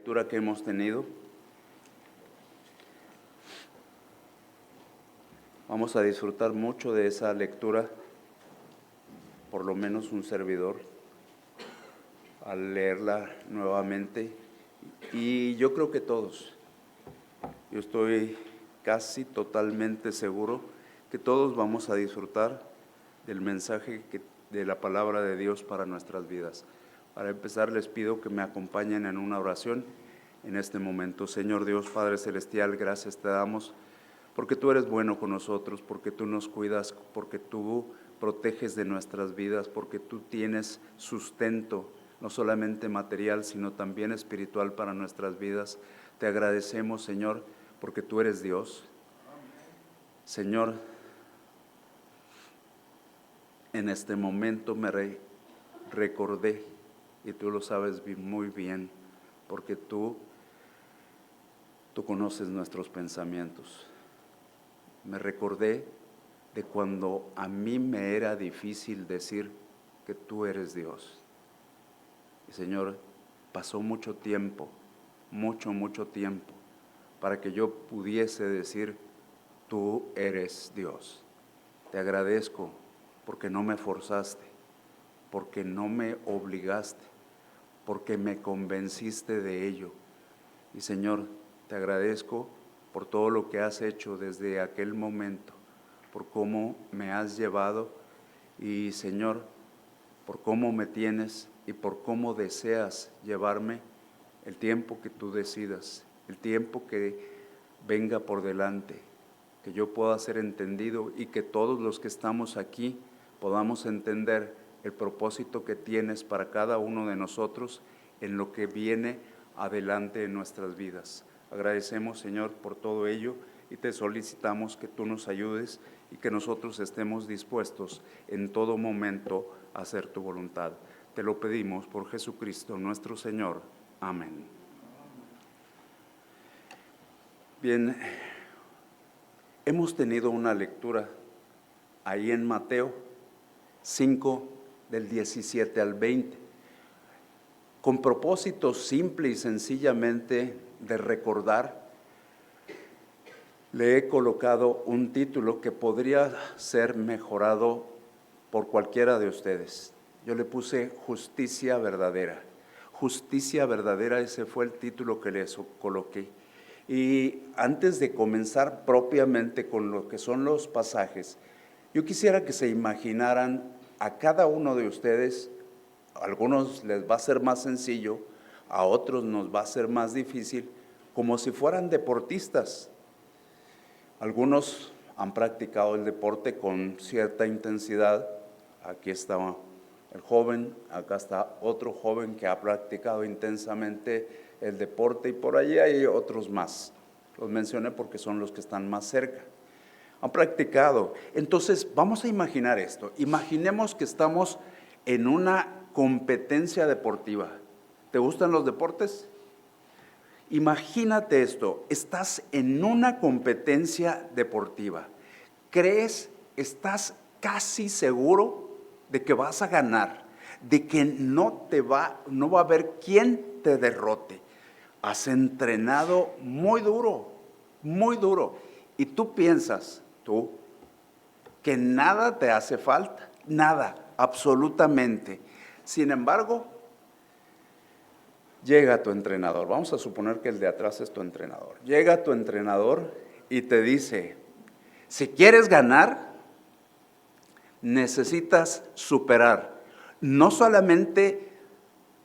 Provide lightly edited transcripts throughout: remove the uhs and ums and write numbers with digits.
Lectura que hemos tenido. Vamos a disfrutar mucho de esa lectura, por lo menos un servidor, al leerla nuevamente. Y yo creo que todos, yo estoy casi totalmente seguro que todos vamos a disfrutar del mensaje de la palabra de Dios para nuestras vidas. Para empezar, les pido que me acompañen en una oración en este momento. Señor Dios, Padre Celestial, gracias te damos porque tú eres bueno con nosotros, porque tú nos cuidas, porque tú proteges de nuestras vidas, porque tú tienes sustento, no solamente material, sino también espiritual para nuestras vidas. Te agradecemos, Señor, porque tú eres Dios. Señor, en este momento me recordé, y tú lo sabes muy bien, porque tú conoces nuestros pensamientos. Me recordé de cuando a mí me era difícil decir que tú eres Dios. Y Señor, pasó mucho tiempo, mucho tiempo, para que yo pudiese decir, tú eres Dios. Te agradezco porque no me forzaste, porque no me obligaste, porque me convenciste de ello. Y Señor, te agradezco por todo lo que has hecho desde aquel momento, por cómo me has llevado y, Señor, por cómo me tienes y por cómo deseas llevarme el tiempo que tú decidas, el tiempo que venga por delante, que yo pueda ser entendido y que todos los que estamos aquí podamos entender el propósito que tienes para cada uno de nosotros en lo que viene adelante en nuestras vidas. Agradecemos, Señor, por todo ello y te solicitamos que tú nos ayudes y que nosotros estemos dispuestos en todo momento a hacer tu voluntad. Te lo pedimos por Jesucristo nuestro Señor. Amén. Bien, hemos tenido una lectura ahí en Mateo 5, del 17 al 20, con propósito simple y sencillamente de recordar. Le he colocado un título que podría ser mejorado por cualquiera de ustedes. Yo le puse Justicia Verdadera. Justicia Verdadera, ese fue el título que les coloqué. Y antes de comenzar propiamente con lo que son los pasajes, yo quisiera que se imaginaran a cada uno de ustedes. A algunos les va a ser más sencillo, a otros nos va a ser más difícil, como si fueran deportistas. Algunos han practicado el deporte con cierta intensidad. Aquí está el joven, acá está otro joven que ha practicado intensamente el deporte y por allí hay otros más. Los mencioné porque son los que están más cerca. Han practicado. Entonces, vamos a imaginar esto. Imaginemos que estamos en una competencia deportiva. ¿Te gustan los deportes? Imagínate esto, estás en una competencia deportiva. Estás casi seguro de que vas a ganar, de que no va a haber quien te derrote. Has entrenado muy duro, y tú piensas, que nada te hace falta, nada, absolutamente. Sin embargo, llega tu entrenador, vamos a suponer que el de atrás es tu entrenador. Llega tu entrenador y te dice, si quieres ganar, necesitas superar no solamente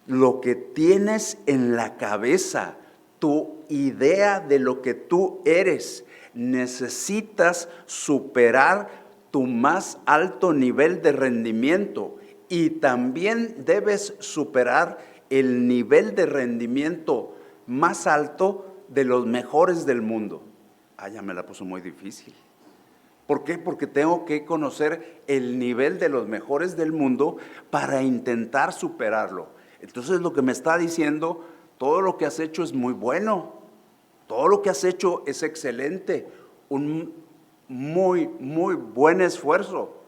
lo que tienes en la cabeza, tu idea de lo que tú eres, necesitas superar tu más alto nivel de rendimiento y también debes superar el nivel de rendimiento más alto de los mejores del mundo. Ya me la puso muy difícil. ¿Por qué? Porque tengo que conocer el nivel de los mejores del mundo para intentar superarlo. Entonces lo que me está diciendo, todo lo que has hecho es muy bueno, todo lo que has hecho es excelente, un muy buen esfuerzo.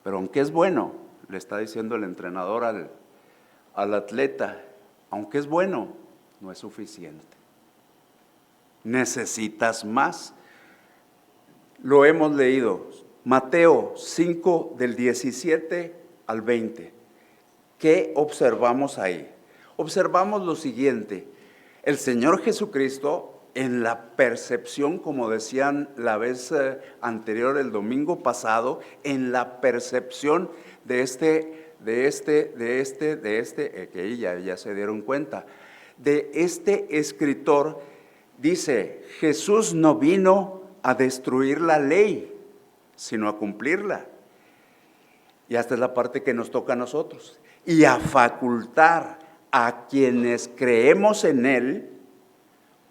Pero aunque es bueno, le está diciendo el entrenador al atleta, aunque es bueno, no es suficiente. Necesitas más. Lo hemos leído, Mateo 5 del 17 al 20. ¿Qué observamos ahí? Observamos lo siguiente: el Señor Jesucristo, en la percepción, como decían la vez anterior, el domingo pasado, en la percepción que ya se dieron cuenta, de este escritor, dice, Jesús no vino a destruir la ley, sino a cumplirla. Y esta es la parte que nos toca a nosotros. Y a facultar a quienes creemos en Él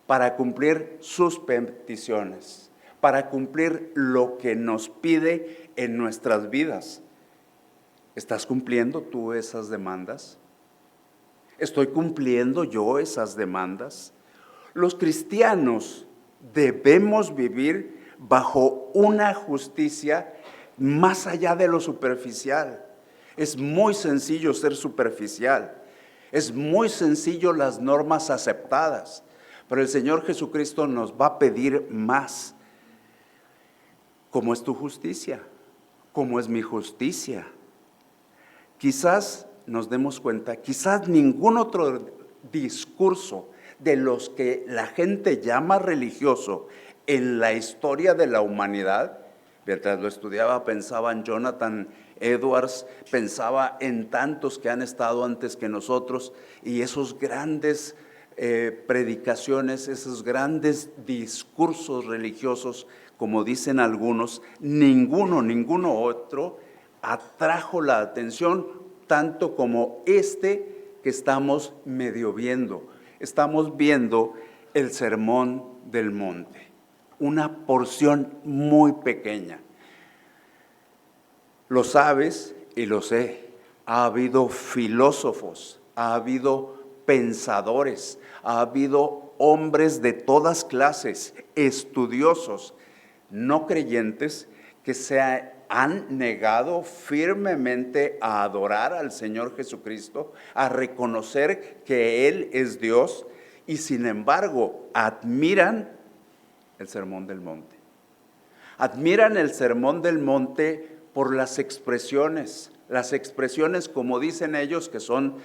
para cumplir sus peticiones, para cumplir lo que nos pide en nuestras vidas. ¿Estás cumpliendo tú esas demandas? ¿Estoy cumpliendo yo esas demandas? Los cristianos debemos vivir bajo una justicia más allá de lo superficial. Es muy sencillo ser superficial. Es muy sencillo las normas aceptadas. Pero el Señor Jesucristo nos va a pedir más. ¿Cómo es tu justicia? ¿Cómo es mi justicia? Quizás nos demos cuenta, quizás ningún otro discurso de los que la gente llama religioso en la historia de la humanidad, mientras lo estudiaba pensaba en Jonathan Edwards, pensaba en tantos que han estado antes que nosotros y esos grandes predicaciones, esos grandes discursos religiosos, como dicen algunos, ninguno otro atrajo la atención tanto como este que estamos medio viendo. Estamos viendo el Sermón del Monte, una porción muy pequeña. Lo sabes y lo sé, ha habido filósofos, ha habido pensadores, ha habido hombres de todas clases, estudiosos, no creyentes, que se han negado firmemente a adorar al Señor Jesucristo, a reconocer que Él es Dios y sin embargo admiran el Sermón del Monte. Admiran el Sermón del Monte por las expresiones como dicen ellos que son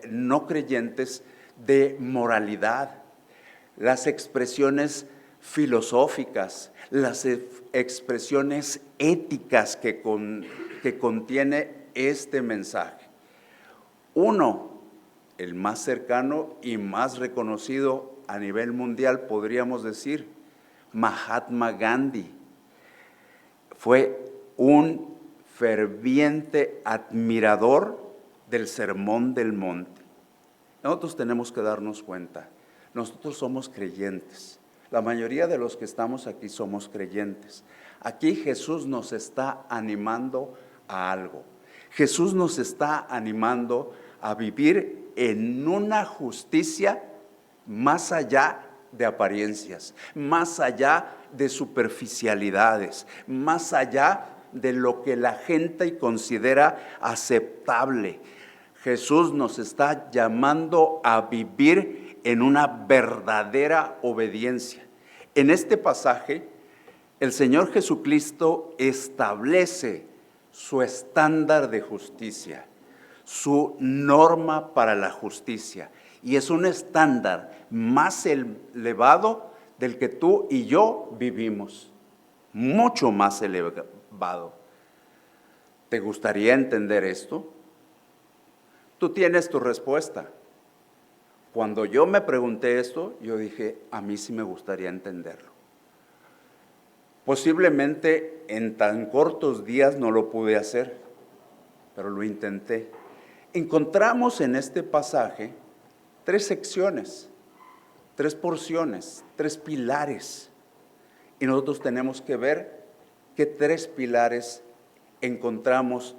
no creyentes, de moralidad, las expresiones filosóficas, las expresiones éticas que contiene este mensaje. Uno, el más cercano y más reconocido a nivel mundial, podríamos decir, Mahatma Gandhi, fue un ferviente admirador del Sermón del Monte. Nosotros tenemos que darnos cuenta, nosotros somos creyentes. La mayoría de los que estamos aquí somos creyentes. Aquí Jesús nos está animando a algo. Jesús nos está animando a vivir en una justicia más allá de apariencias, más allá de superficialidades, más allá de lo que la gente considera aceptable. Jesús nos está llamando a vivir en una verdadera obediencia. En este pasaje, el Señor Jesucristo establece su estándar de justicia, su norma para la justicia, y es un estándar más elevado del que tú y yo vivimos, mucho más elevado. ¿Te gustaría entender esto? Tú tienes tu respuesta. Cuando yo me pregunté esto, yo dije, a mí sí me gustaría entenderlo. Posiblemente en tan cortos días no lo pude hacer, pero lo intenté. Encontramos en este pasaje 3 secciones, 3 porciones, 3 pilares. Y nosotros tenemos que ver qué 3 pilares encontramos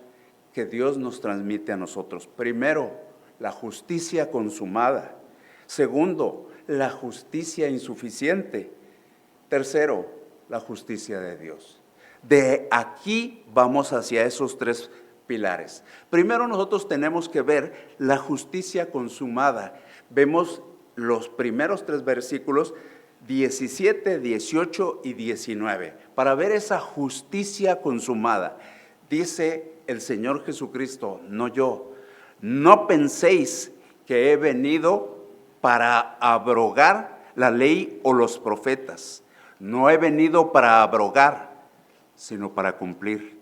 que Dios nos transmite a nosotros. Primero, la justicia consumada. Segundo, la justicia insuficiente. Tercero, la justicia de Dios. De aquí vamos hacia esos 3 pilares. Primero nosotros tenemos que ver la justicia consumada. Vemos los primeros 3 versículos, 17, 18 y 19, para ver esa justicia consumada. Dice el Señor Jesucristo, no yo, no penséis que he venido para abrogar la ley o los profetas. No he venido para abrogar, sino para cumplir.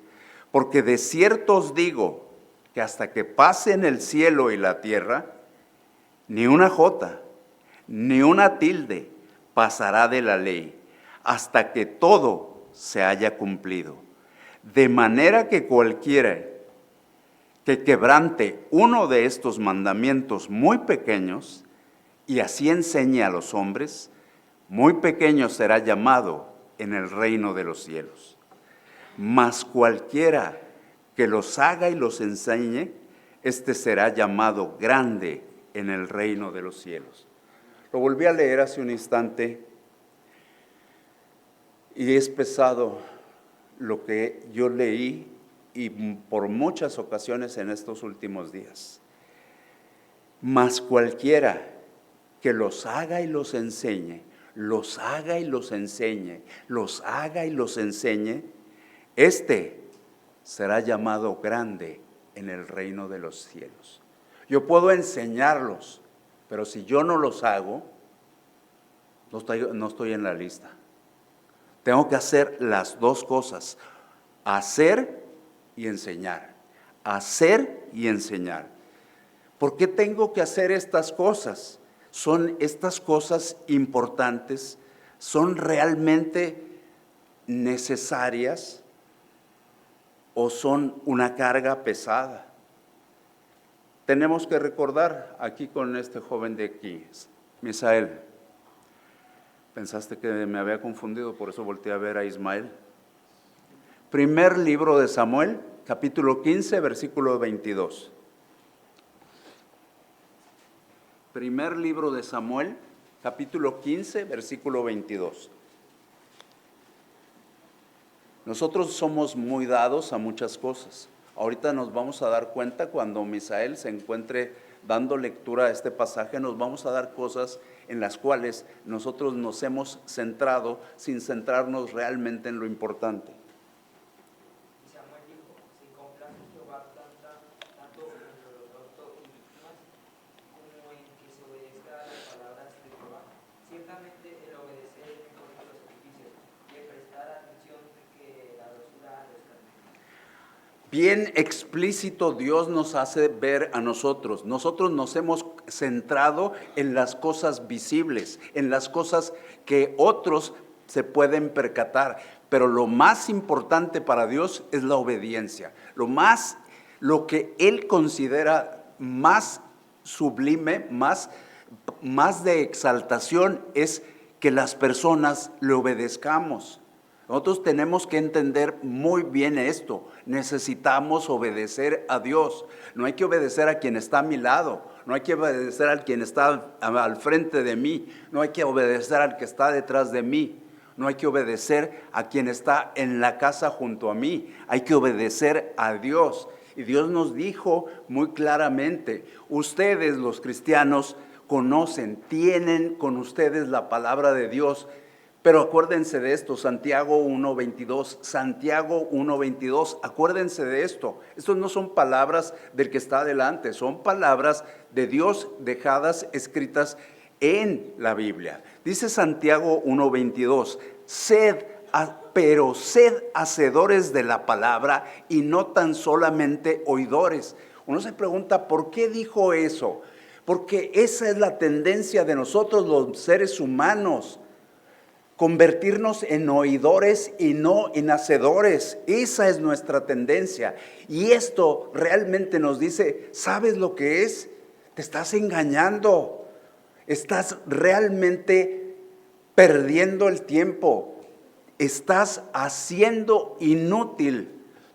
Porque de cierto os digo que hasta que pasen el cielo y la tierra, ni una jota, ni una tilde pasará de la ley, hasta que todo se haya cumplido. De manera que cualquiera que quebrante uno de estos mandamientos muy pequeños, y así enseñe a los hombres, muy pequeño será llamado en el reino de los cielos. Mas cualquiera que los haga y los enseñe, este será llamado grande en el reino de los cielos. Lo volví a leer hace un instante y es pesado lo que yo leí y por muchas ocasiones en estos últimos días. Mas cualquiera que los haga y los enseñe, los haga y los enseñe, los haga y los enseñe, este será llamado grande en el reino de los cielos. Yo puedo enseñarlos, pero si yo no los hago, no estoy en la lista. Tengo que hacer las dos cosas, hacer y enseñar, hacer y enseñar. ¿Por qué tengo que hacer estas cosas? ¿Son estas cosas importantes? ¿Son realmente necesarias o son una carga pesada? Tenemos que recordar aquí con este joven de aquí, Misael. Pensaste que me había confundido, por eso volteé a ver a Ismael. Primer libro de Samuel, capítulo 15, versículo 22. Primer libro de Samuel, capítulo 15, versículo 22. Nosotros somos muy dados a muchas cosas. Ahorita nos vamos a dar cuenta cuando Misael se encuentre dando lectura a este pasaje, nos vamos a dar cosas en las cuales nosotros nos hemos centrado sin centrarnos realmente en lo importante. Y Samuel dijo: si complace Jehová tanto en el holocausto y víctimas, como en que se obedezca a las palabras de Jehová, ciertamente el obedecer es mejor que los sacrificios, y el prestar atención que la dulzura a los carneros. Bien explícito Dios nos hace ver a nosotros. Nosotros nos hemos centrado en las cosas visibles, en las cosas que otros se pueden percatar. Pero lo más importante para Dios es la obediencia. Lo que Él considera más sublime, más de exaltación es que las personas le obedezcamos. Nosotros tenemos que entender muy bien esto. Necesitamos obedecer a Dios. No hay que obedecer a quien está a mi lado. No hay que obedecer al quien está al frente de mí. No hay que obedecer al que está detrás de mí. No hay que obedecer a quien está en la casa junto a mí. Hay que obedecer a Dios. Y Dios nos dijo muy claramente, ustedes los cristianos conocen, tienen con ustedes la palabra de Dios. Pero acuérdense de esto, Santiago 1:22, acuérdense de esto. Estos no son palabras del que está adelante, son palabras de Dios dejadas, escritas en la Biblia. Dice Santiago 1:22, pero sed hacedores de la palabra y no tan solamente oidores. Uno se pregunta, ¿por qué dijo eso? Porque esa es la tendencia de nosotros los seres humanos. Convertirnos en oidores y no en hacedores. Esa es nuestra tendencia. Y esto realmente nos dice, ¿sabes lo que es? Te estás engañando. Estás realmente perdiendo el tiempo. Estás haciendo inútil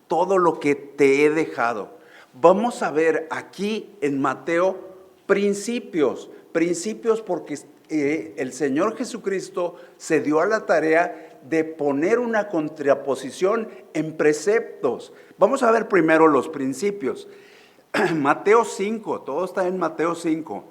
todo lo que te he dejado. Vamos a ver aquí en Mateo principios porque el Señor Jesucristo se dio a la tarea de poner una contraposición en preceptos. Vamos a ver primero los principios. Mateo 5, todo está en Mateo 5.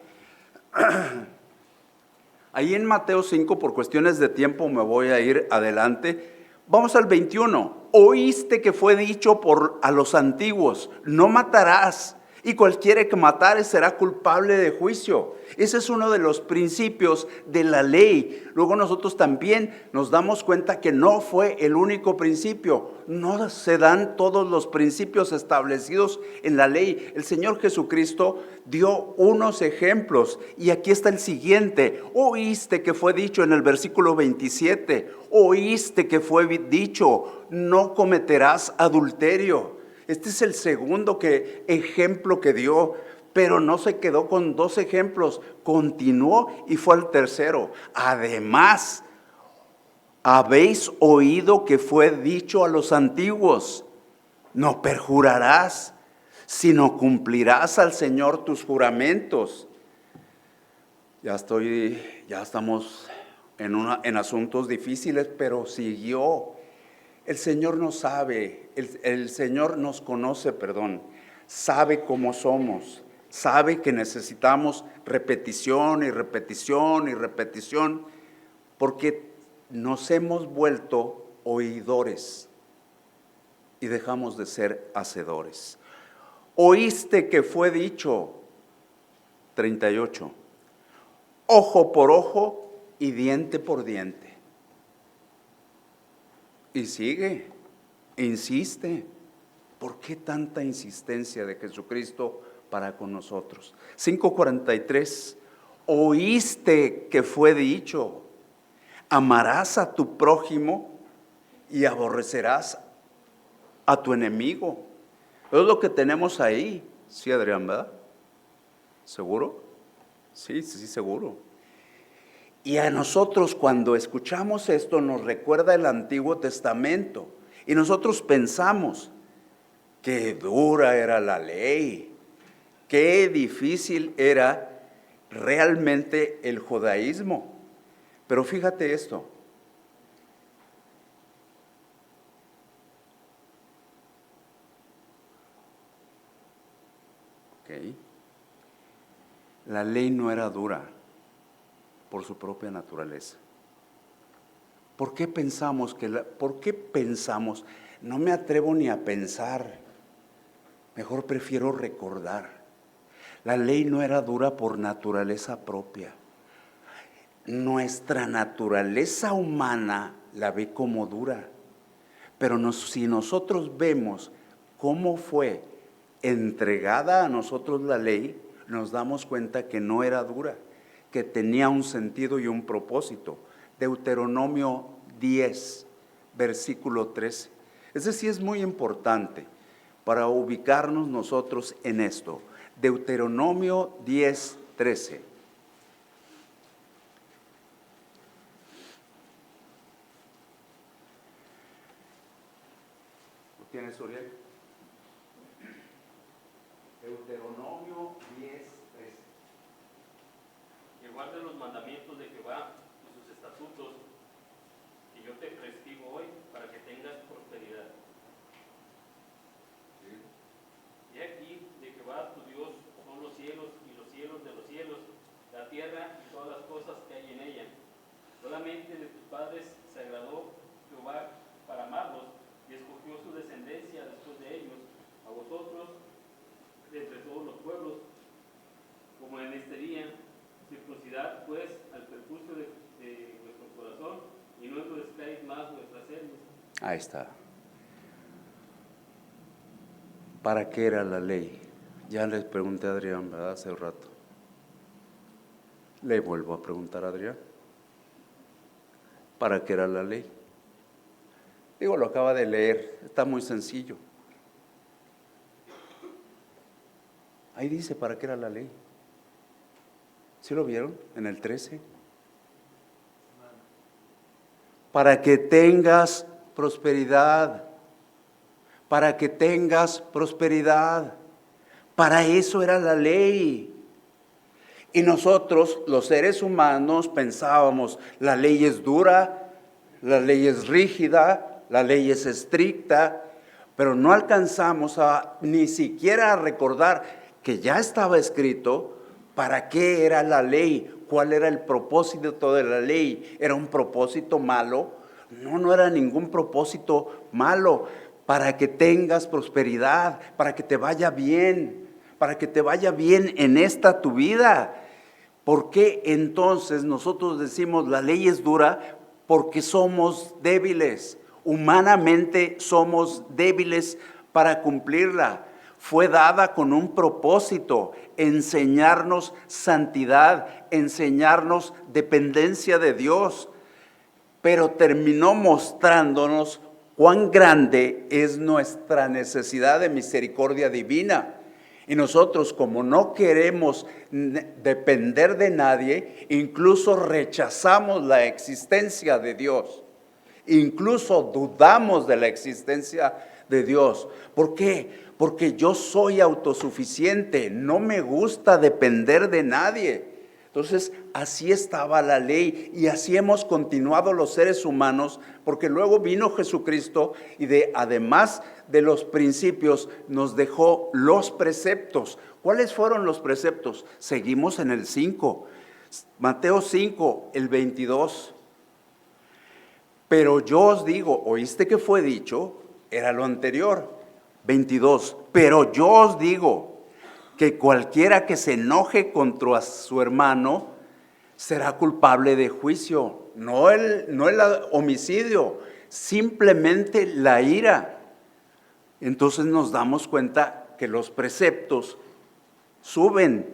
Ahí en Mateo 5, por cuestiones de tiempo me voy a ir adelante. Vamos al 21. Oíste que fue dicho a los antiguos, no matarás, y cualquiera que matare será culpable de juicio. Ese es uno de los principios de la ley. Luego nosotros también nos damos cuenta que no fue el único principio. No se dan todos los principios establecidos en la ley. El Señor Jesucristo dio unos ejemplos y aquí está el siguiente. Oíste que fue dicho en el versículo 27. Oíste que fue dicho, no cometerás adulterio. Este es el segundo ejemplo que dio, pero no se quedó con 2 ejemplos, continuó y fue al tercero. Además, habéis oído que fue dicho a los antiguos, no perjurarás, sino cumplirás al Señor tus juramentos. Ya estamos en asuntos difíciles, pero siguió. El Señor nos sabe, el Señor nos conoce, sabe cómo somos, sabe que necesitamos repetición y repetición y repetición, porque nos hemos vuelto oidores y dejamos de ser hacedores. Oíste que fue dicho, 38, ojo por ojo y diente por diente. Y sigue, insiste. ¿Por qué tanta insistencia de Jesucristo para con nosotros? 5:43, oíste que fue dicho, amarás a tu prójimo y aborrecerás a tu enemigo. Es lo que tenemos ahí. Sí, Adrián, ¿verdad? ¿Seguro? Sí, seguro. Y a nosotros cuando escuchamos esto nos recuerda el Antiguo Testamento. Y nosotros pensamos, qué dura era la ley, qué difícil era realmente el judaísmo. Pero fíjate esto. Okay. La ley no era dura por su propia naturaleza. ¿Por qué pensamos no me atrevo ni a pensar, mejor prefiero recordar? La ley no era dura por naturaleza propia. Nuestra naturaleza humana la ve como dura, pero si nosotros vemos cómo fue entregada a nosotros la ley, nos damos cuenta que no era dura, que tenía un sentido y un propósito. Deuteronomio 10, versículo 13. Ese sí es muy importante para ubicarnos nosotros en esto. Deuteronomio 10, 13. ¿Lo tienes, Uriel? Deuteronomio 10, 13. Que guardes los mandamientos de Jehová y sus estatutos, que yo te prescribo hoy para que tengas prosperidad. Sí. Y aquí de Jehová tu Dios son los cielos y los cielos de los cielos, la tierra y todas las cosas que hay en ella. Solamente de tus padres se agradó Jehová para amarlos y escogió su descendencia después de ellos, a vosotros, de entre todos los pueblos, como en este día. Circuncidad pues al perjuicio de vuestro corazón y no endurezcáis más vuestras cerviz. Ahí está. ¿Para qué era la ley? Ya les pregunté a Adrián, ¿verdad? Hace un rato. Le vuelvo a preguntar a Adrián. ¿Para qué era la ley? Digo, lo acaba de leer, está muy sencillo. Ahí dice para qué era la ley. ¿Sí lo vieron en el 13? Para que tengas prosperidad. Para que tengas prosperidad. Para eso era la ley. Y nosotros, los seres humanos, pensábamos, la ley es dura, la ley es rígida, la ley es estricta, pero no alcanzamos ni siquiera a recordar que ya estaba escrito para qué era la ley, ¿Cuál era el propósito de la ley? ¿Era un propósito malo? No, no era ningún propósito malo. Para que tengas prosperidad, para que te vaya bien, para que te vaya bien en esta tu vida. ¿Por qué entonces nosotros decimos la ley es dura? Porque somos débiles, humanamente somos débiles para cumplirla. Fue dada con un propósito, enseñarnos santidad, enseñarnos dependencia de Dios, pero terminó mostrándonos cuán grande es nuestra necesidad de misericordia divina. Y nosotros, como no queremos depender de nadie, incluso rechazamos la existencia de Dios. Incluso dudamos de la existencia de Dios. ¿Por qué? Porque yo soy autosuficiente, no me gusta depender de nadie. Entonces, así estaba la ley y así hemos continuado los seres humanos, porque luego vino Jesucristo y además de los principios nos dejó los preceptos. ¿Cuáles fueron los preceptos? Seguimos en el 5, Mateo 5, el 22. Pero yo os digo, ¿oíste que fue dicho? Era lo anterior, 22. Pero yo os digo que cualquiera que se enoje contra su hermano será culpable de juicio. No el homicidio, simplemente la ira. Entonces nos damos cuenta que los preceptos suben.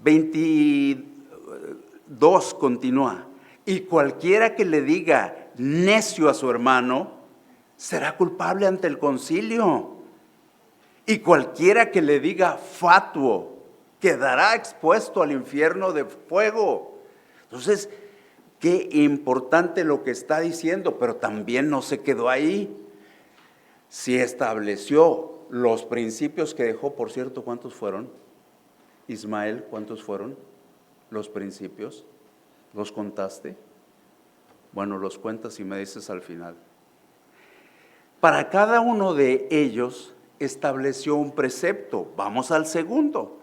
22 continúa. Y cualquiera que le diga necio a su hermano será culpable ante el concilio. Y cualquiera que le diga fatuo quedará expuesto al infierno de fuego. Entonces, qué importante lo que está diciendo, pero también no se quedó ahí. Si estableció los principios que dejó, por cierto, ¿cuántos fueron? Ismael, ¿cuántos fueron los principios? ¿Los contaste? Bueno, los cuentas y me dices al final. Para cada uno de ellos estableció un precepto. Vamos al segundo.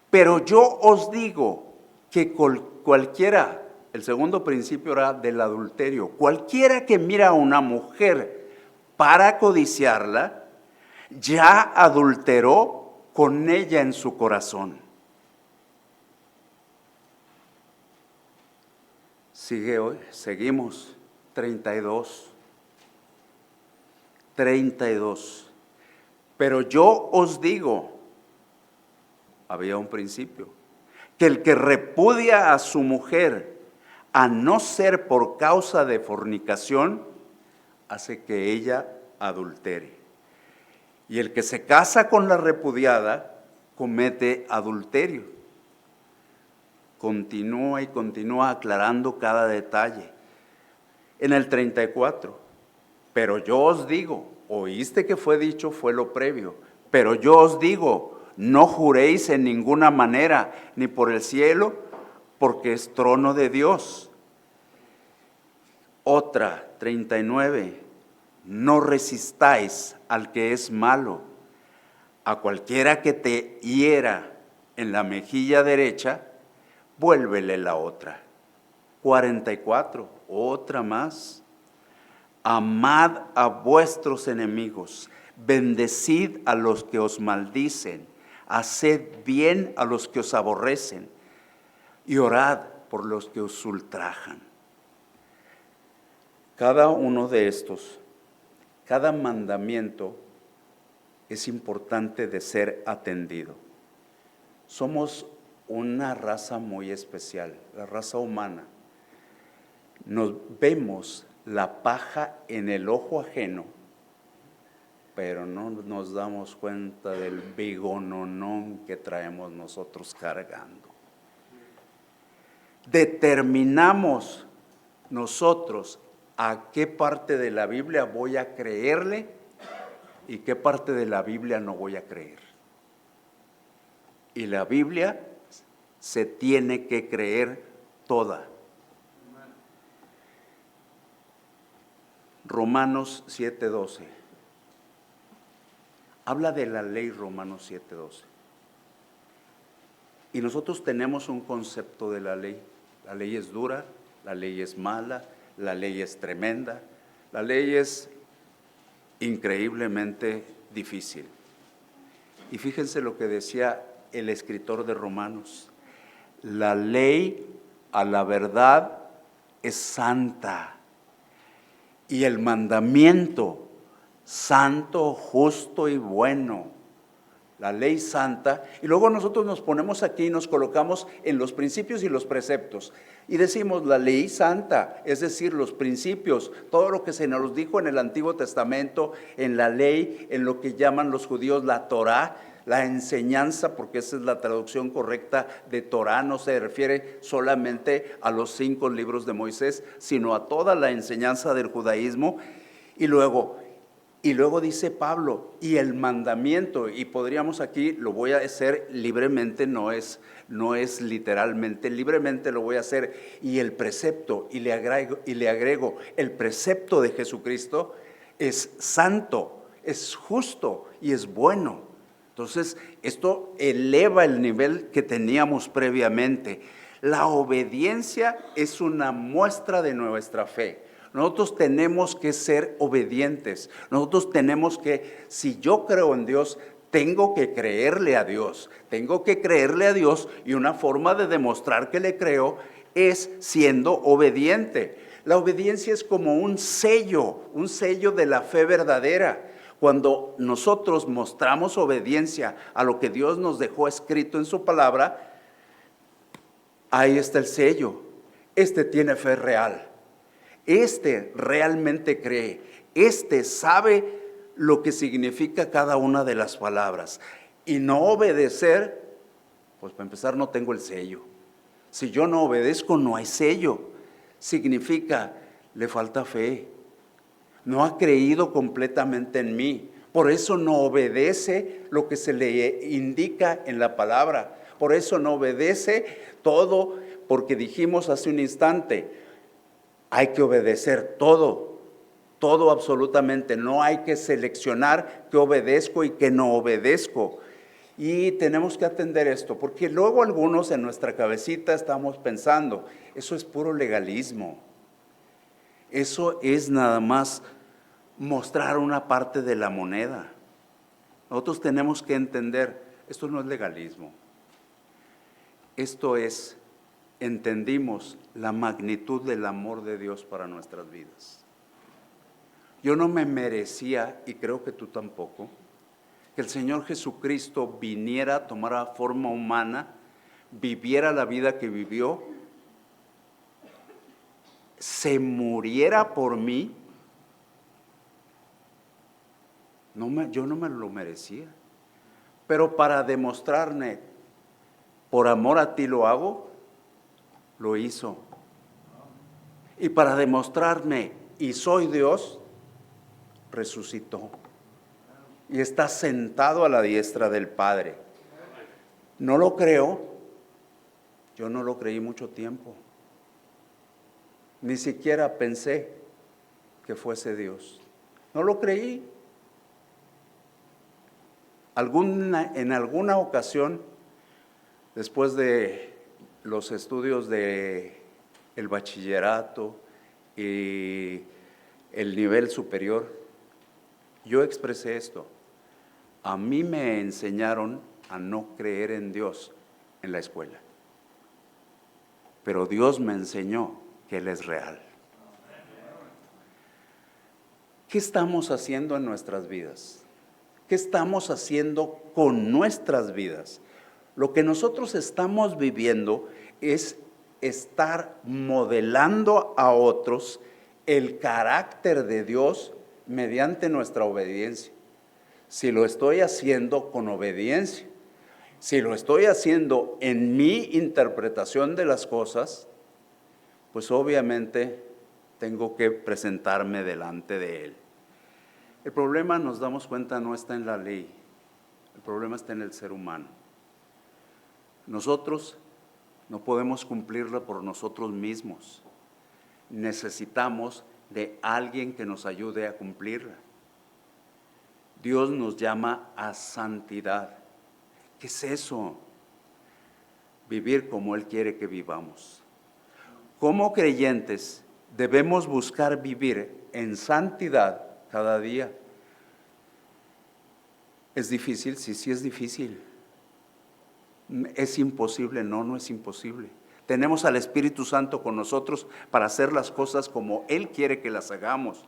Pero yo os digo que cualquiera, el segundo principio era del adulterio, cualquiera que mira a una mujer para codiciarla, ya adulteró con ella en su corazón. Seguimos, 32. Pero yo os digo, había un principio, que el que repudia a su mujer, a no ser por causa de fornicación, hace que ella adultere. Y el que se casa con la repudiada, comete adulterio. Continúa y continúa aclarando cada detalle. En el 34, pero yo os digo, oíste que fue dicho, fue lo previo, pero yo os digo, no juréis en ninguna manera, ni por el cielo, porque es trono de Dios. Otra, 39, no resistáis al que es malo. A cualquiera que te hiera en la mejilla derecha, vuélvele la otra. 44, otra más. Amad a vuestros enemigos, bendecid a los que os maldicen, haced bien a los que os aborrecen y orad por los que os ultrajan. Cada uno de estos, cada mandamiento es importante de ser atendido. Somos una raza muy especial, la raza humana. Nos vemos la paja en el ojo ajeno, pero no nos damos cuenta del bigononón que traemos nosotros cargando. Determinamos nosotros a qué parte de la Biblia voy a creerle y qué parte de la Biblia no voy a creer. Y la Biblia se tiene que creer toda. Romanos 7:12. Habla de la ley Romanos 7:12. Y nosotros tenemos un concepto de la ley. La ley es dura, la ley es mala, la ley es tremenda, la ley es increíblemente difícil. Y fíjense lo que decía el escritor de Romanos: la ley a la verdad es santa, y el mandamiento santo, justo y bueno. La ley santa, y luego nosotros nos ponemos aquí y nos colocamos en los principios y los preceptos, y decimos la ley santa, es decir, los principios, todo lo que se nos dijo en el Antiguo Testamento, en la ley, en lo que llaman los judíos la Torá, la enseñanza, porque esa es la traducción correcta de Torá, no se refiere solamente a los 5 libros de Moisés, sino a toda la enseñanza del judaísmo. Y luego dice Pablo, y el mandamiento, y podríamos aquí, lo voy a hacer libremente, no es literalmente, libremente lo voy a hacer, y el precepto, y le agrego, el precepto de Jesucristo es santo, es justo y es bueno. Entonces, esto eleva el nivel que teníamos previamente. La obediencia es una muestra de nuestra fe. Nosotros tenemos que ser obedientes. Nosotros tenemos que, si yo creo en Dios, tengo que creerle a Dios. Tengo que creerle a Dios, y una forma de demostrar que le creo es siendo obediente. La obediencia es como un sello de la fe verdadera. Cuando nosotros mostramos obediencia a lo que Dios nos dejó escrito en su palabra, ahí está el sello. Este tiene fe real. Este realmente cree. Este sabe lo que significa cada una de las palabras. Y no obedecer, pues para empezar no tengo el sello. Si yo no obedezco, no hay sello. Significa, le falta fe. No ha creído completamente en mí. Por eso no obedece lo que se le indica en la palabra. Por eso no obedece todo, porque dijimos hace un instante, hay que obedecer todo absolutamente. No hay que seleccionar qué obedezco y qué no obedezco. Y tenemos que atender esto, porque luego algunos en nuestra cabecita estamos pensando, eso es puro legalismo. Eso es nada más mostrar una parte de la moneda. Nosotros tenemos que entender, esto no es legalismo. Esto es, entendimos la magnitud del amor de Dios para nuestras vidas. Yo no me merecía, y creo que tú tampoco, que el Señor Jesucristo viniera, tomara forma humana, viviera la vida que vivió, se muriera por mí. Yo no me lo merecía, pero para demostrarme, por amor a ti lo hago, lo hizo. Y para demostrarme, y soy Dios, resucitó. Y está sentado a la diestra del Padre. No lo creo, yo no lo creí mucho tiempo. Ni siquiera pensé que fuese Dios. No lo creí. En alguna ocasión, después de los estudios de el bachillerato y el nivel superior, yo expresé esto. A mí me enseñaron a no creer en Dios en la escuela, pero Dios me enseñó que Él es real. ¿Qué estamos haciendo en nuestras vidas? ¿Qué estamos haciendo con nuestras vidas? Lo que nosotros estamos viviendo es estar modelando a otros el carácter de Dios mediante nuestra obediencia. Si lo estoy haciendo con obediencia, si lo estoy haciendo en mi interpretación de las cosas, pues obviamente tengo que presentarme delante de Él. El problema, nos damos cuenta, no está en la ley, el problema está en el ser humano. Nosotros no podemos cumplirla por nosotros mismos, necesitamos de alguien que nos ayude a cumplirla. Dios nos llama a santidad. ¿Qué es eso? vivir como Él quiere que vivamos. Como creyentes debemos buscar vivir en santidad cada día. ¿Es difícil? Sí, sí es difícil. ¿Es imposible? No, no es imposible. Tenemos al Espíritu Santo con nosotros para hacer las cosas como Él quiere que las hagamos.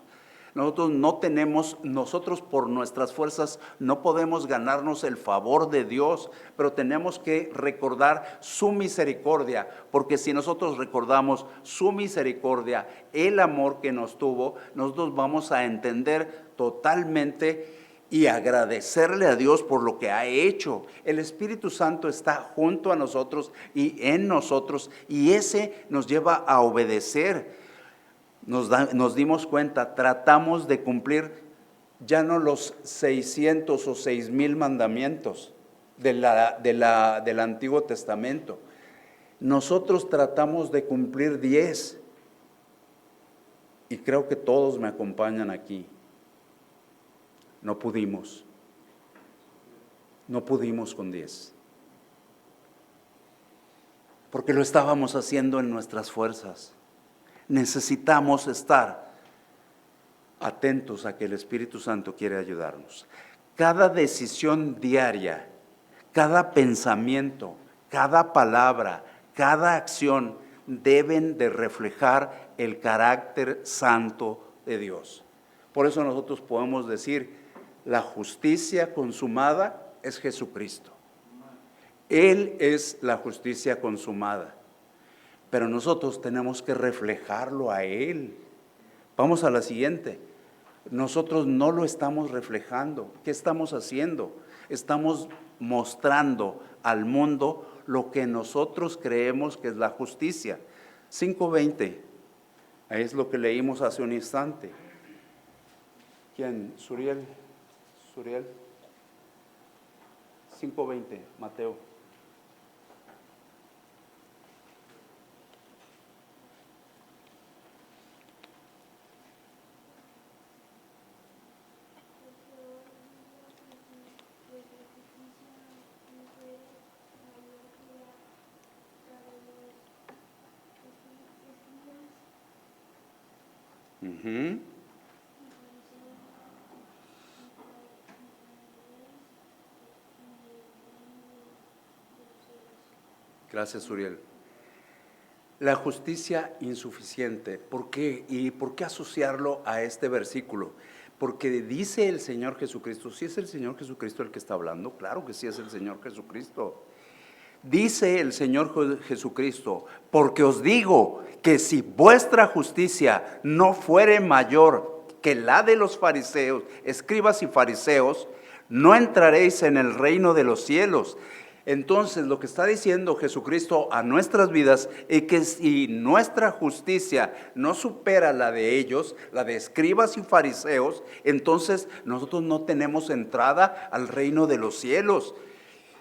Nosotros por nuestras fuerzas no podemos ganarnos el favor de Dios, pero tenemos que recordar su misericordia, porque si nosotros recordamos su misericordia, el amor que nos tuvo, nosotros vamos a entender totalmente y agradecerle a Dios por lo que ha hecho. El Espíritu Santo está junto a nosotros y en nosotros, y ese nos lleva a obedecer. Nos dimos cuenta, tratamos de cumplir ya no los 600 o 6,000 mandamientos del Antiguo Testamento. Nosotros tratamos de cumplir 10, y creo que todos me acompañan aquí. No pudimos con 10, porque lo estábamos haciendo en nuestras fuerzas. Necesitamos estar atentos a que el Espíritu Santo quiere ayudarnos. Cada decisión diaria, cada pensamiento, cada palabra, cada acción deben de reflejar el carácter santo de Dios. Por eso nosotros podemos decir, la justicia consumada es Jesucristo. Él es la justicia consumada. Pero nosotros tenemos que reflejarlo a Él. Vamos a la siguiente. Nosotros no lo estamos reflejando. ¿Qué estamos haciendo? Estamos mostrando al mundo lo que nosotros creemos que es la justicia. 5:20. Ahí es lo que leímos hace un instante. ¿Quién? Suriel. 5:20, Mateo. Gracias, Uriel. La justicia insuficiente. ¿Por qué? ¿Y por qué asociarlo a este versículo? Porque dice el Señor Jesucristo. ¿Sí es el Señor Jesucristo el que está hablando? Claro que sí es el Señor Jesucristo. Dice el Señor Jesucristo, porque os digo que si vuestra justicia no fuere mayor que la de los fariseos, escribas y fariseos, no entraréis en el reino de los cielos. Entonces lo que está diciendo Jesucristo a nuestras vidas es que si nuestra justicia no supera la de ellos, la de escribas y fariseos, entonces nosotros no tenemos entrada al reino de los cielos.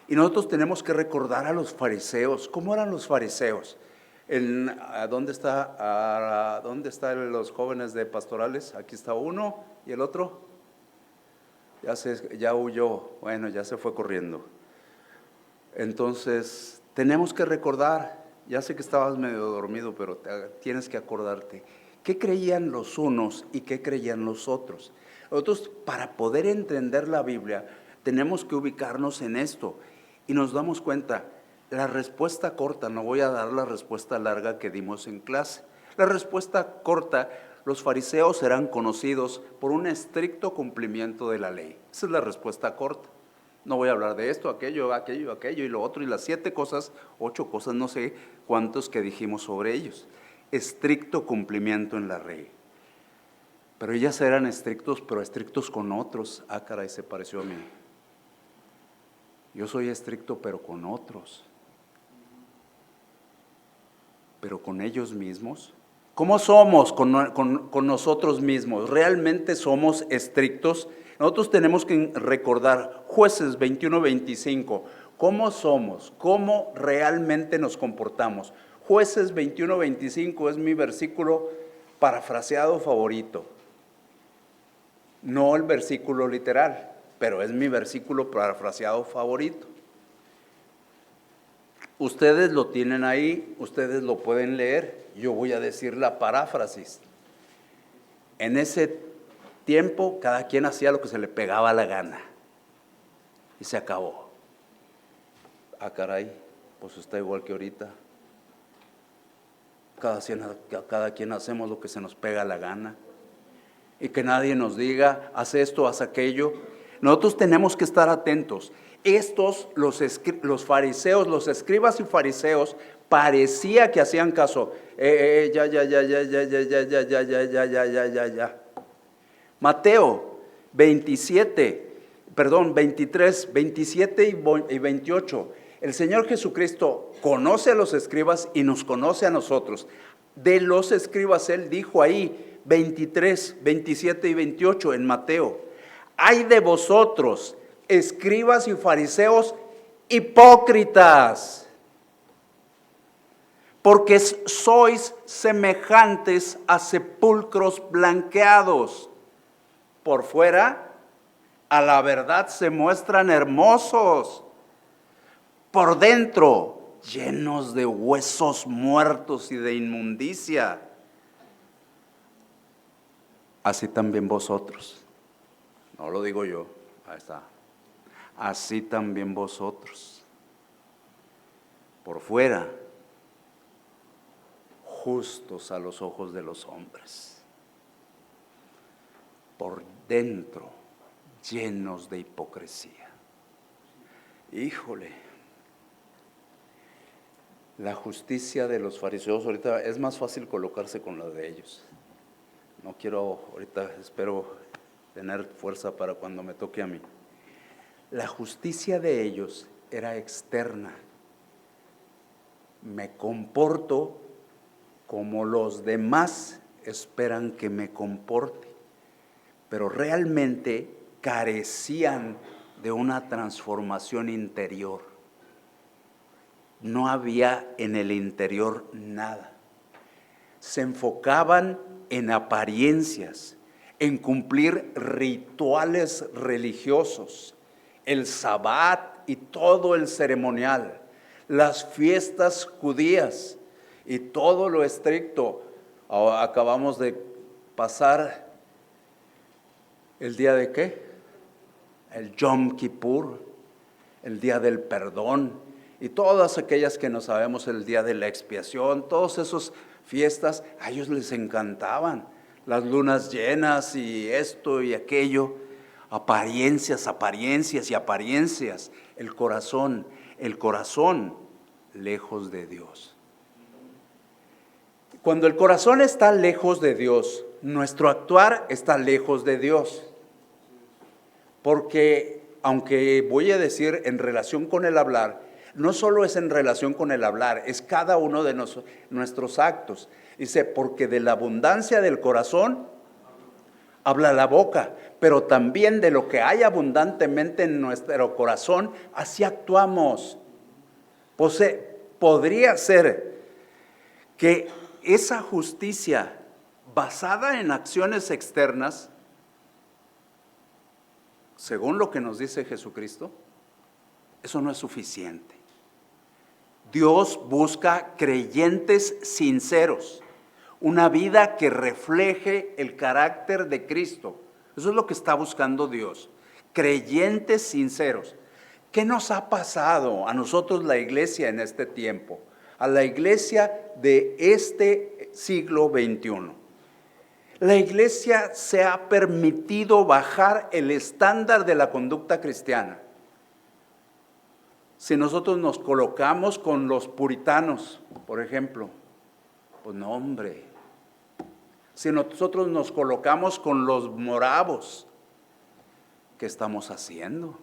Y nosotros tenemos que recordar a los fariseos. ¿Cómo eran los fariseos? ¿Dónde están los jóvenes de pastorales? Aquí está uno, ¿y el otro? Ya huyó, bueno, ya se fue corriendo. Entonces, tenemos que recordar, ya sé que estabas medio dormido, pero tienes que acordarte, ¿qué creían los unos y qué creían los otros? Nosotros, para poder entender la Biblia, tenemos que ubicarnos en esto. Y nos damos cuenta, la respuesta corta, no voy a dar la respuesta larga que dimos en clase. La respuesta corta, los fariseos eran conocidos por un estricto cumplimiento de la ley. Esa es la respuesta corta. No voy a hablar de esto, aquello y lo otro, y las 7 cosas, 8 cosas, no sé cuántos que dijimos sobre ellos. Estricto cumplimiento en la ley. Pero ellas eran estrictos, pero estrictos con otros. Ah, caray, se pareció a mí. Yo soy estricto, pero con otros. Pero con ellos mismos. ¿Cómo somos con nosotros mismos? ¿Realmente somos estrictos? Nosotros tenemos que recordar Jueces 21-25. ¿Cómo somos? ¿Cómo realmente nos comportamos? Jueces 21-25 es mi versículo parafraseado favorito. No el versículo literal, pero es mi versículo parafraseado favorito. Ustedes lo tienen ahí, ustedes lo pueden leer. Yo voy a decir la paráfrasis. En ese tiempo, cada quien hacía lo que se le pegaba la gana. Y se acabó. Ah, caray, pues está igual que ahorita. Cada quien hacemos lo que se nos pega la gana. Y que nadie nos diga, haz esto, haz aquello. Nosotros tenemos que estar atentos. Estos, los fariseos, los escribas y fariseos, parecía que hacían caso. Ya. Mateo 23, 27 y 28. El Señor Jesucristo conoce a los escribas y nos conoce a nosotros. De los escribas Él dijo ahí, 23, 27 y 28 en Mateo. Ay de vosotros, escribas y fariseos hipócritas, porque sois semejantes a sepulcros blanqueados. Por fuera, a la verdad se muestran hermosos, por dentro, llenos de huesos muertos y de inmundicia. Así también vosotros. No lo digo yo, ahí está. Así también vosotros. Por fuera, justos a los ojos de los hombres. Por dentro, llenos de hipocresía. Híjole. La justicia de los fariseos, ahorita es más fácil colocarse con la de ellos. No quiero, ahorita espero tener fuerza para cuando me toque a mí. La justicia de ellos era externa. Me comporto como los demás esperan que me comporte, pero realmente carecían de una transformación interior. No había en el interior nada. Se enfocaban en apariencias, en cumplir rituales religiosos, el sabbat y todo el ceremonial, las fiestas judías y todo lo estricto. Acabamos de pasar el día de ¿qué? El Yom Kippur, el día del perdón. Y todas aquellas que no sabemos, el día de la expiación, todas esas fiestas, a ellos les encantaban. Las lunas llenas y esto y aquello, apariencias y apariencias. El corazón lejos de Dios. Cuando el corazón está lejos de Dios, nuestro actuar está lejos de Dios. Porque, aunque voy a decir en relación con el hablar, no solo es en relación con el hablar, es cada uno de nuestros actos. Dice, porque de la abundancia del corazón habla la boca, pero también de lo que hay abundantemente en nuestro corazón, así actuamos. Podría ser que esa justicia basada en acciones externas, según lo que nos dice Jesucristo, eso no es suficiente. Dios busca creyentes sinceros, una vida que refleje el carácter de Cristo. Eso es lo que está buscando Dios, creyentes sinceros. ¿Qué nos ha pasado a nosotros la iglesia en este tiempo? A la iglesia de este siglo XXI. La iglesia se ha permitido bajar el estándar de la conducta cristiana. Si nosotros nos colocamos con los puritanos, por ejemplo, pues no, hombre. Si nosotros nos colocamos con los moravos, ¿qué estamos haciendo?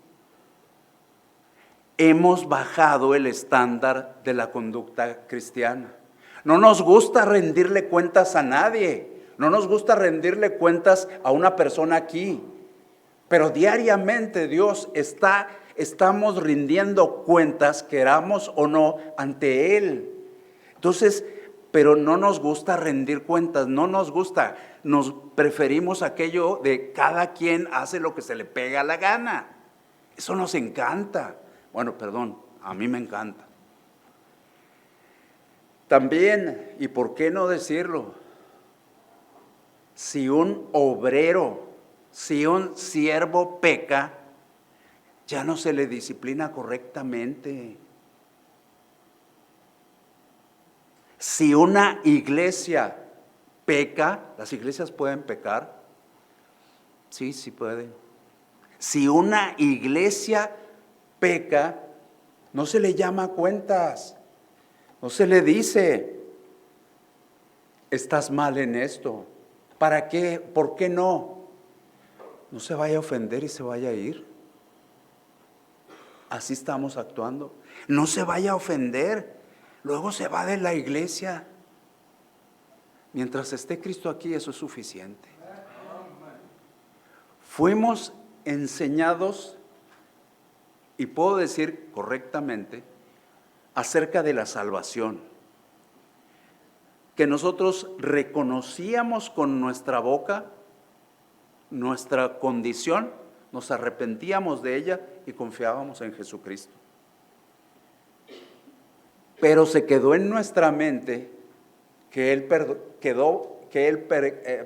Hemos bajado el estándar de la conducta cristiana. No nos gusta rendirle cuentas a nadie, no nos gusta rendirle cuentas a una persona aquí, pero diariamente estamos rindiendo cuentas, queramos o no, ante Él. Entonces, pero no nos gusta rendir cuentas, no nos gusta, nos preferimos aquello de cada quien hace lo que se le pega la gana. Eso nos encanta. Bueno, perdón, a mí me encanta. También, y por qué no decirlo, si un obrero, si un siervo peca, ya no se le disciplina correctamente. Si una iglesia peca, ¿las iglesias pueden pecar? Sí, sí pueden. Si una iglesia peca, no se le llama a cuentas, no se le dice, estás mal en esto. ¿Para qué? ¿Por qué no? No se vaya a ofender y se vaya a ir. Así estamos actuando. No se vaya a ofender. Luego se va de la iglesia. Mientras esté Cristo aquí, eso es suficiente. Fuimos enseñados, y puedo decir correctamente, acerca de la salvación. Que nosotros reconocíamos con nuestra boca nuestra condición, nos arrepentíamos de ella y confiábamos en Jesucristo. Pero se quedó en nuestra mente que Él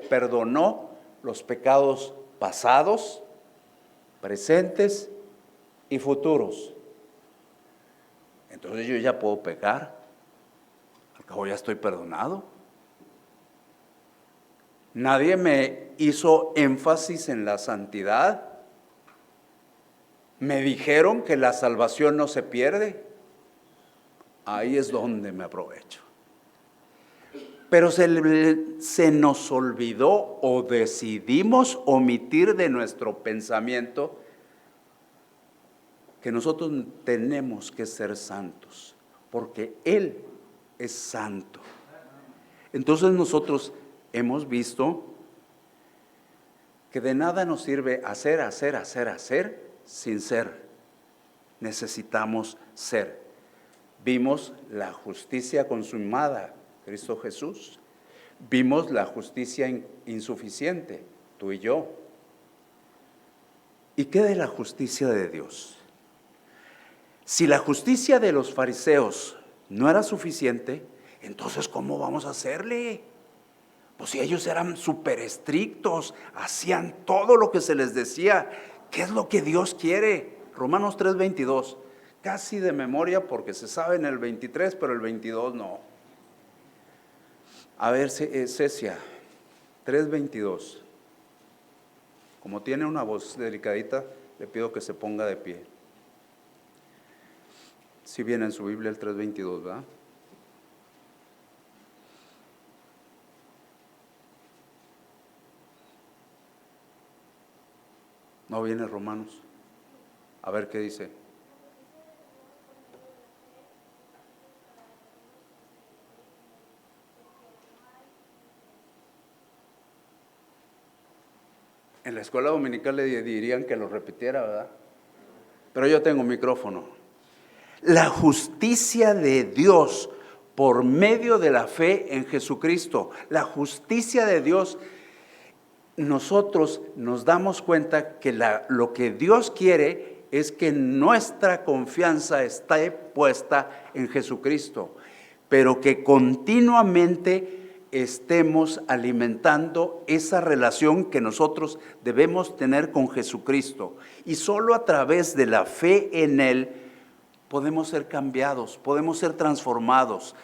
perdonó los pecados pasados, presentes y futuros. Entonces yo ya puedo pecar, al cabo ya estoy perdonado. Nadie me hizo énfasis en la santidad. Me dijeron que la salvación no se pierde. Ahí es donde me aprovecho. Pero se nos olvidó o decidimos omitir de nuestro pensamiento que nosotros tenemos que ser santos, porque Él es santo. Entonces nosotros hemos visto que de nada nos sirve hacer sin ser. Necesitamos ser. Vimos la justicia consumada, Cristo Jesús. Vimos la justicia insuficiente, tú y yo. ¿Y qué de la justicia de Dios? Si la justicia de los fariseos no era suficiente, entonces ¿cómo vamos a hacerle? Pues si ellos eran súper estrictos, hacían todo lo que se les decía. ¿Qué es lo que Dios quiere? Romanos 3:22, casi de memoria porque se sabe en el 23, pero el 22 no. A ver, Cecia, 3:22. Como tiene una voz delicadita, le pido que se ponga de pie. Si viene en su Biblia el 3:22, ¿verdad? No viene Romanos. A ver qué dice. En la escuela dominical le dirían que lo repitiera, ¿verdad? Pero yo tengo micrófono. La justicia de Dios por medio de la fe en Jesucristo. La justicia de Dios. Nosotros nos damos cuenta que lo que Dios quiere es que nuestra confianza esté puesta en Jesucristo, pero que continuamente estemos alimentando esa relación que nosotros debemos tener con Jesucristo. Y solo a través de la fe en Él podemos ser cambiados, podemos ser transformados.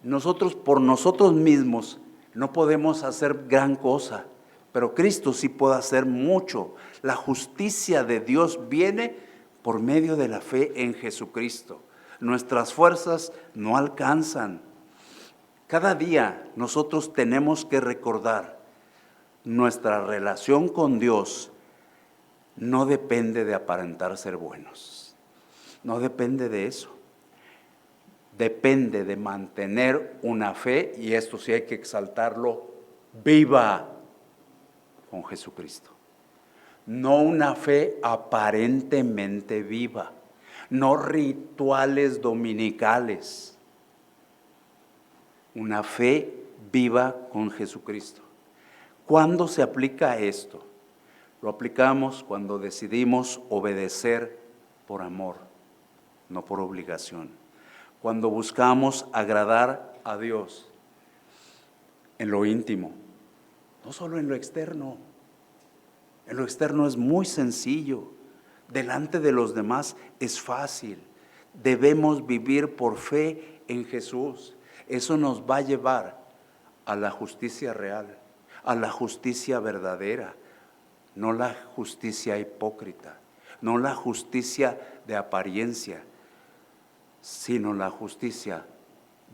Nosotros por nosotros mismos no podemos hacer gran cosa, pero Cristo sí puede hacer mucho. La justicia de Dios viene por medio de la fe en Jesucristo. Nuestras fuerzas no alcanzan. Cada día nosotros tenemos que recordar, nuestra relación con Dios no depende de aparentar ser buenos. No depende de eso. Depende de mantener una fe, y esto sí hay que exaltarlo, viva con Jesucristo. No una fe aparentemente viva, no rituales dominicales. Una fe viva con Jesucristo. ¿Cuándo se aplica esto? Lo aplicamos cuando decidimos obedecer por amor, no por obligación. Cuando buscamos agradar a Dios en lo íntimo, no solo en lo externo. En lo externo es muy sencillo, delante de los demás es fácil. Debemos vivir por fe en Jesús. Eso nos va a llevar a la justicia real, a la justicia verdadera, no la justicia hipócrita, no la justicia de apariencia, sino la justicia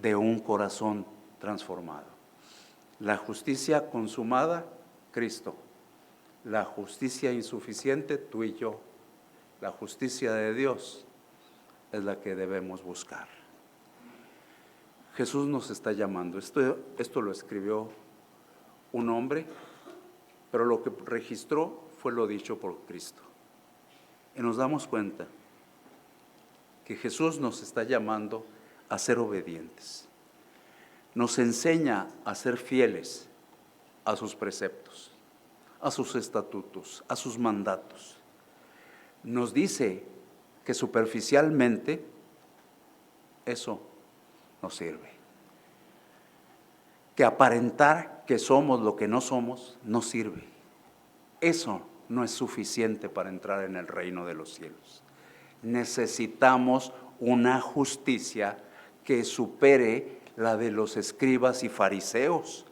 de un corazón transformado. La justicia consumada, Cristo. La justicia insuficiente, tú y yo. La justicia de Dios es la que debemos buscar. Jesús nos está llamando. Esto lo escribió un hombre, pero lo que registró fue lo dicho por Cristo. Y nos damos cuenta que Jesús nos está llamando a ser obedientes. Nos enseña a ser fieles a sus preceptos, a sus estatutos, a sus mandatos. Nos dice que superficialmente eso no sirve. Que aparentar que somos lo que no somos no sirve. Eso no es suficiente para entrar en el reino de los cielos. Necesitamos una justicia que supere la de los escribas y fariseos.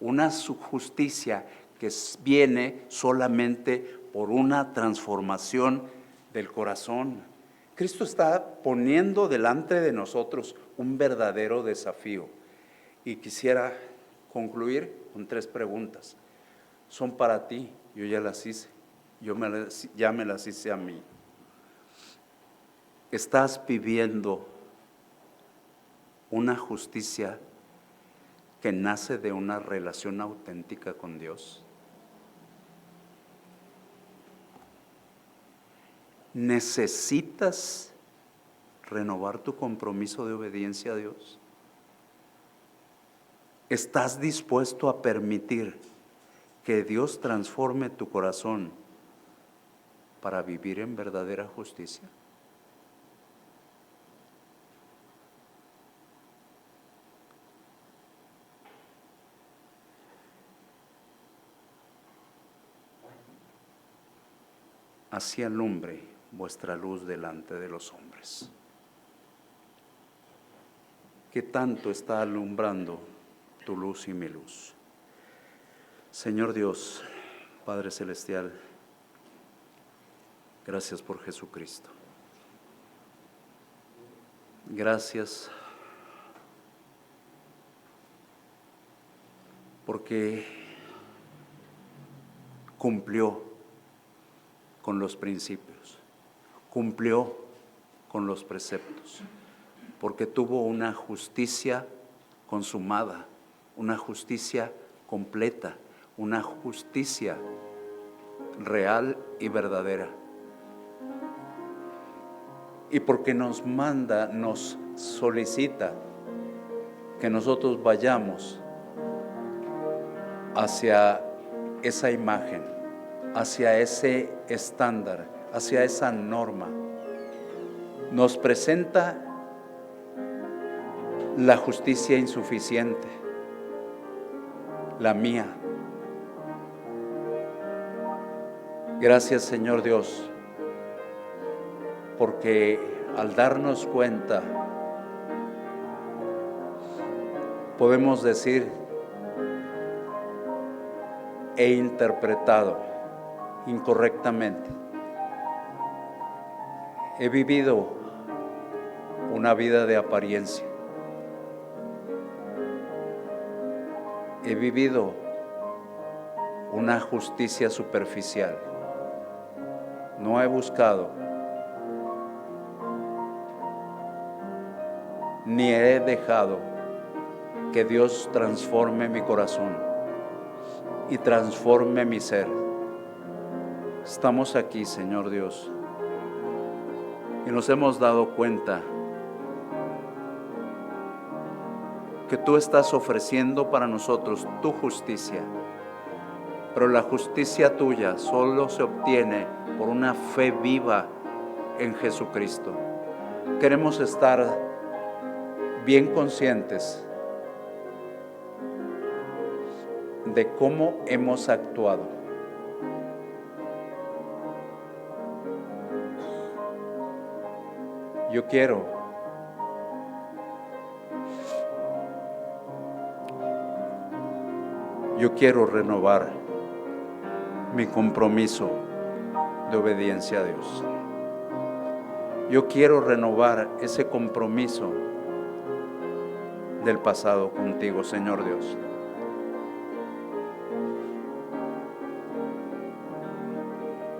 Una justicia que viene solamente por una transformación del corazón. Cristo está poniendo delante de nosotros un verdadero desafío. Y quisiera concluir con 3 preguntas. Son para ti, yo ya las hice, ya me las hice a mí. ¿Estás viviendo una justicia que nace de una relación auténtica con Dios? ¿Necesitas renovar tu compromiso de obediencia a Dios? ¿Estás dispuesto a permitir que Dios transforme tu corazón para vivir en verdadera justicia? Así alumbre vuestra luz delante de los hombres. ¿Qué tanto está alumbrando tu luz y mi luz? Señor Dios, Padre Celestial, gracias por Jesucristo. Gracias porque cumplió con los principios, cumplió con los preceptos, porque tuvo una justicia consumada, una justicia completa, una justicia real y verdadera. Y porque nos manda, nos solicita que nosotros vayamos hacia esa imagen, hacia ese estándar, hacia esa norma. Nos presenta la justicia insuficiente, la mía. Gracias, Señor Dios, porque al darnos cuenta podemos decir: he interpretado incorrectamente, he vivido una vida de apariencia, he vivido una justicia superficial, no he buscado ni he dejado que Dios transforme mi corazón y transforme mi ser. Estamos aquí, Señor Dios, y nos hemos dado cuenta que tú estás ofreciendo para nosotros tu justicia, pero la justicia tuya solo se obtiene por una fe viva en Jesucristo. Queremos estar bien conscientes de cómo hemos actuado. Yo quiero renovar mi compromiso de obediencia a Dios. Yo quiero renovar ese compromiso del pasado contigo, Señor Dios.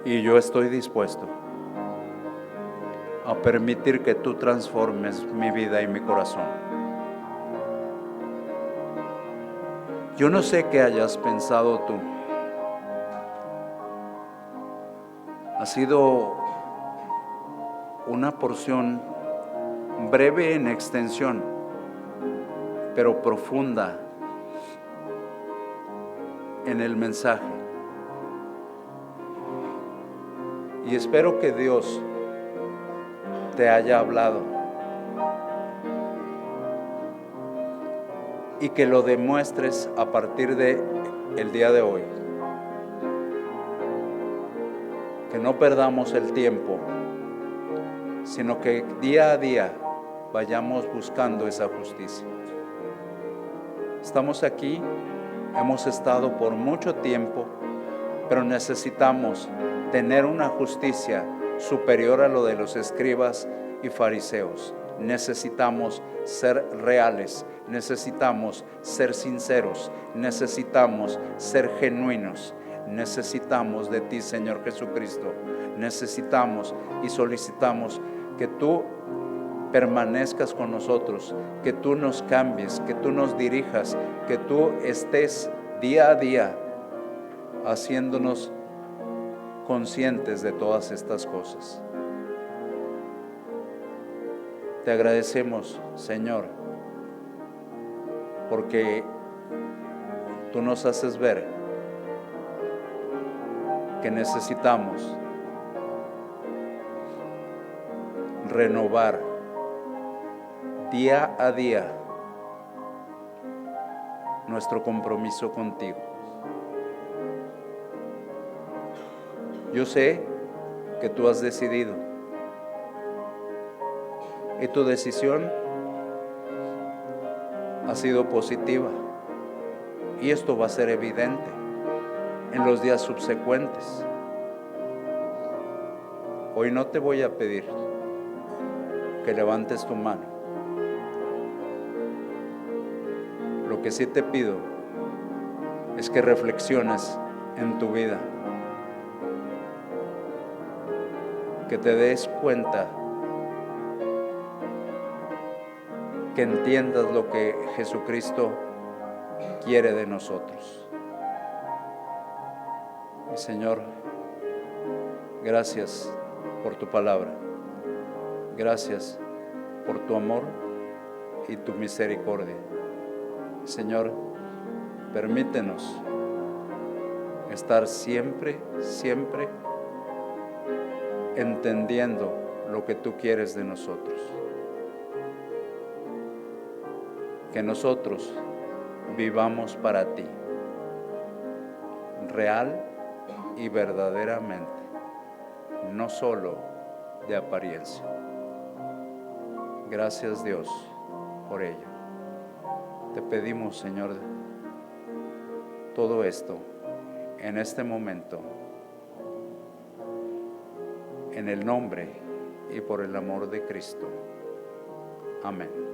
Y yo estoy dispuesto a permitir que tú transformes mi vida y mi corazón. Yo no sé qué hayas pensado tú. Ha sido una porción breve en extensión, pero profunda en el mensaje. Y espero que Dios te haya hablado y que lo demuestres a partir de el día de hoy. Que no perdamos el tiempo, sino que día a día vayamos buscando esa justicia. Estamos aquí, hemos estado por mucho tiempo, pero necesitamos tener una justicia superior a lo de los escribas y fariseos. Necesitamos ser reales, necesitamos ser sinceros, necesitamos ser genuinos. Necesitamos de ti, Señor Jesucristo. Necesitamos y solicitamos que tú permanezcas con nosotros, que tú nos cambies, que tú nos dirijas, que tú estés día a día haciéndonos conscientes de todas estas cosas. Te agradecemos, Señor, porque tú nos haces ver que necesitamos renovar día a día nuestro compromiso contigo. Yo sé que tú has decidido y tu decisión ha sido positiva, y esto va a ser evidente en los días subsecuentes. Hoy no te voy a pedir que levantes tu mano. Lo que sí te pido es que reflexiones en tu vida, que te des cuenta, que entiendas lo que Jesucristo quiere de nosotros. Y Señor, gracias por tu palabra. Gracias por tu amor y tu misericordia. Señor, permítenos estar siempre entendiendo lo que tú quieres de nosotros. Que nosotros vivamos para ti, real y verdaderamente, no solo de apariencia. Gracias, Dios, por ello. Te pedimos, Señor, todo esto en este momento, en el nombre y por el amor de Cristo. Amén.